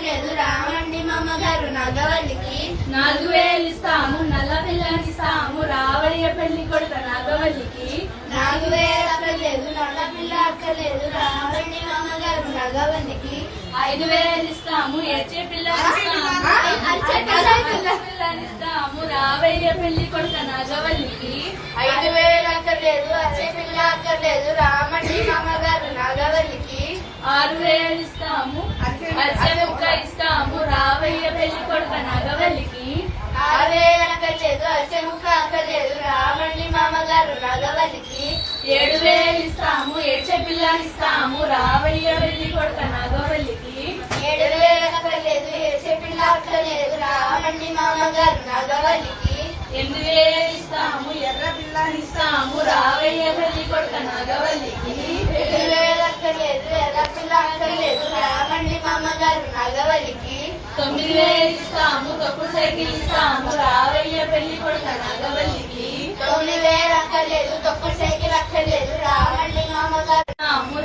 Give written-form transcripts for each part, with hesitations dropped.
అక్కర్లేదు రామండి మామగారు నాగవల్లికి. 4000 ఇస్తాము నల్ల పిల్లనిస్తాము రావయ్య పెళ్లి కొడుక నాగవల్లికి. 4000 అక్కర్లేదు నల్ల పిల్ల అక్కర్లేదు రామండి మామగారు నాగవల్లికి. 5000 ఇస్తాము ఎచ్చే పిల్లనిస్తాము రావయ్య పెళ్లి కొడుక నాగవల్లికి. 5000 అక్కర్లేదు అచ్చే పిల్ల అక్కర్లేదు రామండి మామగారు నాగవల్లికి. 6000 ఇస్తాము అచ్చే ముక్క ఇస్తాము రావయ్య పెళ్లి కొడుక నాగవల్లికి. 6000 అక్కర్లేదు అచ్చే ముక్క అక్కర్లేదు రామండి మామగారు నాగవల్లికి. 7000 ఇస్తాము ఏడ్చే పిల్లనిస్తాము రావయ్య పెళ్లి కొడుక నాగవల్లికి. 7000 అక్కర్లేదు ఏడ్చే పిల్ల అక్కర్లేదు రామండి మామగారు నాగవల్లికి. 8000 ఇస్తాము ఎర్ర పిల్లనిస్తాము రావయ్య పెళ్లి కొడుక నాగవల్లికి. 7000 అక్కర్లేదు ఎర్ర పిల్ల అక్కర్లేదు రామండి మామగారు నాగవల్లికి. 9000 ఇస్తాము తొక్కు సైకిల్ ఇస్తాము రావయ్య పెళ్లి కొడుక నాగవల్లికి. 9000 అక్కర్లేదు తొక్కుడు సైకిల్ అక్కర్లేదు రామండి మామగారు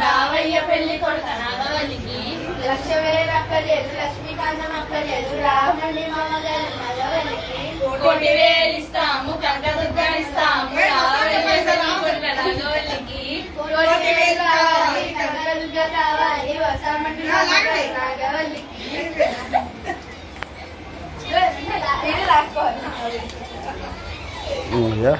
రావయ్య పెళ్లి కొడుక నాగవల్లికి. 1,00,000 అక్కర్లేదు లక్ష్మీకాంతం అక్కర్లేదు రామండి మామగారు నాగవల్లికి. 1,00,000 ఇస్తాము కనకదుర్గ ఇస్తాము రావయ్య పెళ్లి కొడుక నాగవల్లికి. 1,00,000 కావాలి కనకదుర్గ కావాలి వసామండి మామగారు నాగవల్లికి. Yeah.